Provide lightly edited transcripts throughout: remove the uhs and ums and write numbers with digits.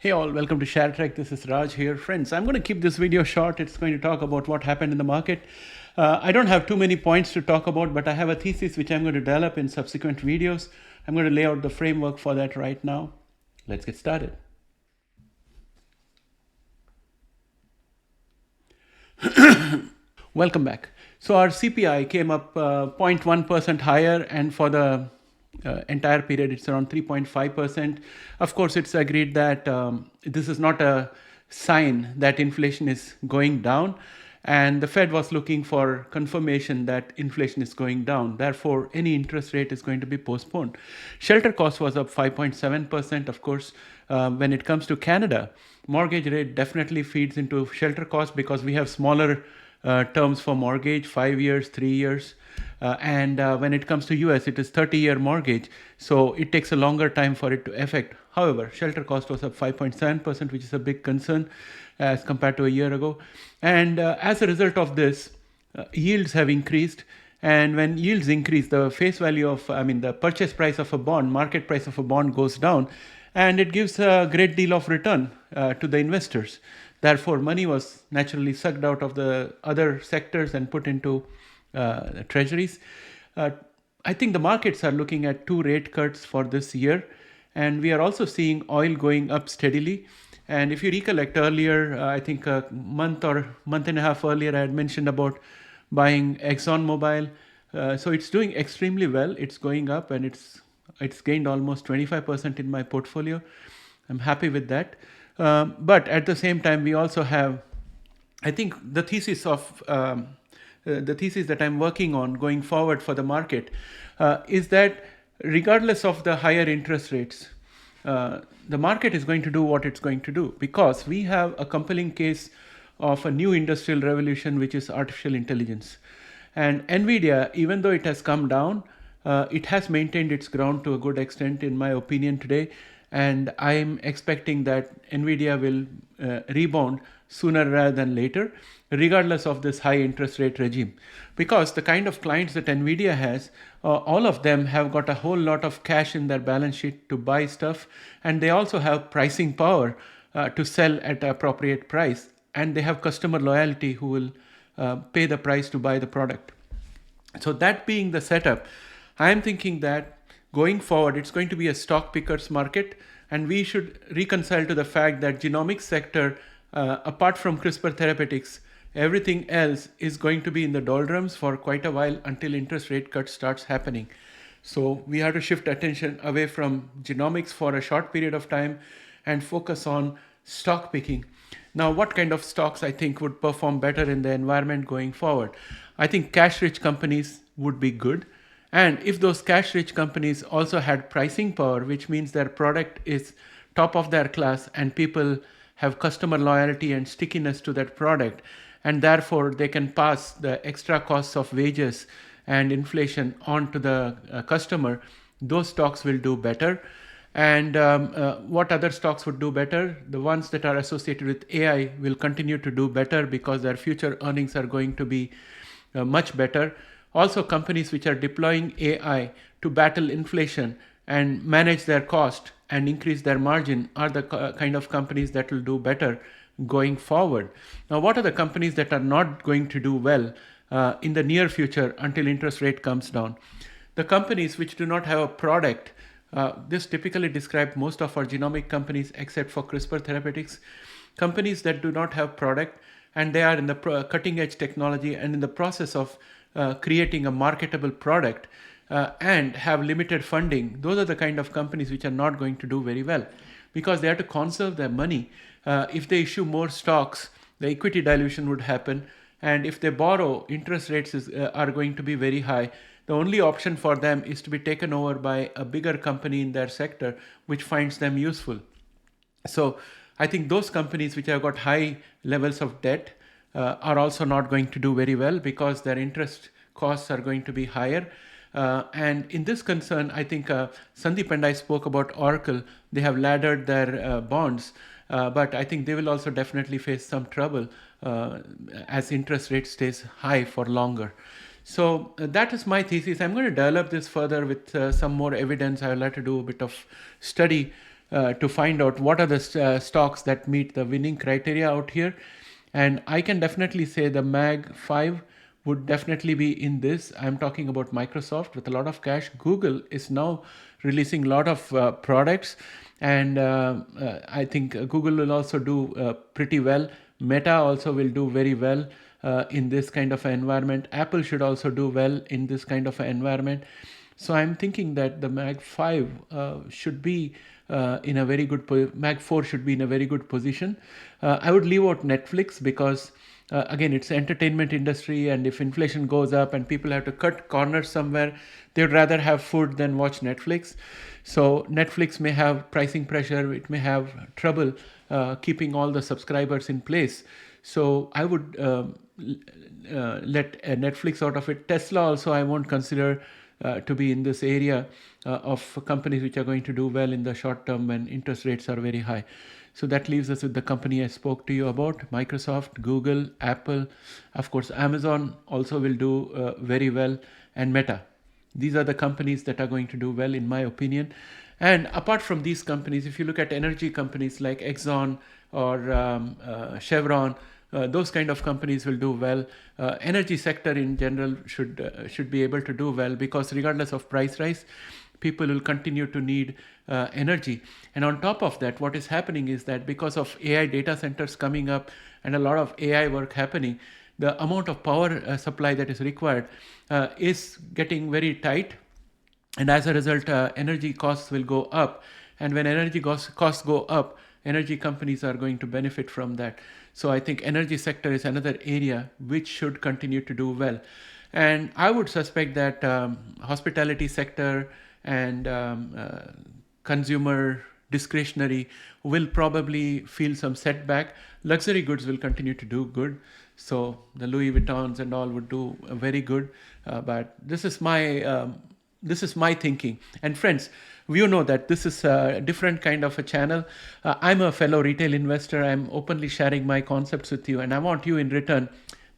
Hey all, welcome to ShareTreck. This is Raj here. Friends, I'm going to keep this video short. It's going to talk about what happened in the market. I don't have too many points to talk about, but I have a thesis which I'm going to develop in subsequent videos. I'm going to lay out the framework for that right now. Let's get started. Welcome back. So our CPI came up 0.1% higher, and for the entire period it's around 3.5%. Of course, it's agreed that this is not a sign that inflation is going down, and the Fed was looking for confirmation that inflation is going down. Therefore, any interest rate is going to be postponed. Shelter cost was up 5.7%. Of course, when it comes to Canada, mortgage rate definitely feeds into shelter cost because we have smaller terms for mortgage, 5 years, 3 years. And when it comes to US, it is 30-year mortgage. So it takes a longer time for it to affect. However, shelter cost was up 5.7%, which is a big concern as compared to a year ago. And as a result of this, yields have increased. And when yields increase, the face value of, the purchase price of a bond, market price of a bond goes down. And it gives a great deal of return to the investors. Therefore, money was naturally sucked out of the other sectors and put into treasuries. I think the markets are looking at 2 rate cuts for this year, and we are also seeing oil going up steadily. And if you recollect earlier, I think a month or month and a half earlier, I had mentioned about buying ExxonMobil. So it's doing extremely well. It's going up, and it's gained almost 25% in my portfolio. I'm happy with that. But at the same time, we also have, I think, the thesis that I'm working on going forward for the market is that regardless of the higher interest rates, the market is going to do what it's going to do, because we have a compelling case of a new industrial revolution, which is artificial intelligence. And NVIDIA, even though it has come down, it has maintained its ground to a good extent, in my opinion, today. And I'm expecting that NVIDIA will rebound sooner rather than later, regardless of this high interest rate regime. Because the kind of clients that NVIDIA has, all of them have got a whole lot of cash in their balance sheet to buy stuff. And they also have pricing power to sell at an appropriate price. And they have customer loyalty who will pay the price to buy the product. So that being the setup, I'm thinking that going forward, it's going to be a stock pickers market, and we should reconcile to the fact that genomics sector, apart from CRISPR therapeutics, everything else is going to be in the doldrums for quite a while until interest rate cut starts happening. So we have to shift attention away from genomics for a short period of time and focus on stock picking. Now, what kind of stocks I think would perform better in the environment going forward? I think cash-rich companies would be good. And if those cash-rich companies also had pricing power, which means their product is top of their class and people have customer loyalty and stickiness to that product, and therefore they can pass the extra costs of wages and inflation on to the customer, those stocks will do better. And what other stocks would do better? The ones that are associated with AI will continue to do better because their future earnings are going to be much better. Also, companies which are deploying AI to battle inflation and manage their cost and increase their margin are the kind of companies that will do better going forward. Now, what are the companies that are not going to do well in the near future until interest rate comes down? The companies which do not have a product, this typically describes most of our genomic companies except for CRISPR therapeutics, companies that do not have product and they are in the cutting edge technology and in the process of creating a marketable product and have limited funding. Those are the kind of companies which are not going to do very well because they have to conserve their money. If they issue more stocks, the equity dilution would happen. And if they borrow, interest rates are going to be very high. The only option for them is to be taken over by a bigger company in their sector, which finds them useful. So I think those companies which have got high levels of debt are also not going to do very well because their interest costs are going to be higher. And in this concern, I think Sandeep and I spoke about Oracle. They have laddered their bonds, but I think they will also definitely face some trouble as interest rate stays high for longer. So that is my thesis. I'm going to develop this further with some more evidence. I will have to do a bit of study to find out what are the stocks that meet the winning criteria out here. And I can definitely say the MAG 5 would definitely be in this. I'm talking about Microsoft with a lot of cash. Google is now releasing a lot of products, and I think Google will also do pretty well. Meta also will do very well in this kind of environment. Apple should also do well in this kind of environment. So I'm thinking that the MAG 5 should be in a very good MAG 4 should be in a very good position. I would leave out Netflix because again, it's entertainment industry, and if inflation goes up and people have to cut corners somewhere, they'd rather have food than watch Netflix. So Netflix may have pricing pressure, it may have trouble keeping all the subscribers in place. So I would let Netflix out of it. Tesla also I won't consider to be in this area of companies which are going to do well in the short term when interest rates are very high. So that leaves us with the company I spoke to you about: Microsoft, Google, Apple, of course Amazon also will do very well, and Meta. These are the companies that are going to do well in my opinion. And apart from these companies, if you look at energy companies like Exxon or Chevron, those kind of companies will do well. Energy sector in general should be able to do well, because regardless of price rise, people will continue to need energy. And on top of that, what is happening is that because of AI data centers coming up and a lot of AI work happening, the amount of power supply that is required is getting very tight. And as a result, energy costs will go up. And when energy costs go up, energy companies are going to benefit from that. So I think energy sector is another area which should continue to do well. And I would suspect that hospitality sector and consumer discretionary will probably feel some setback. Luxury goods will continue to do good. So the Louis Vuittons and all would do very good. But this is my thinking. And friends, you know that this is a different kind of a channel. I'm a fellow retail investor. I'm openly sharing my concepts with you, and I want you in return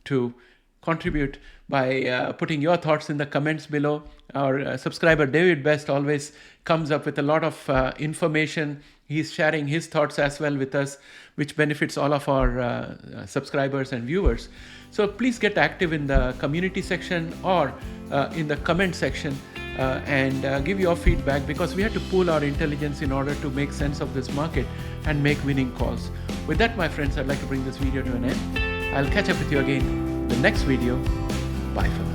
to contribute by putting your thoughts in the comments below. Our subscriber David Best always comes up with a lot of information. He's sharing his thoughts as well with us, which benefits all of our subscribers and viewers. So please get active in the community section or in the comment section and give your feedback, because we have to pool our intelligence in order to make sense of this market and make winning calls. With that, my friends, I'd like to bring this video to an end. I'll catch up with you again in the next video. Bye for now.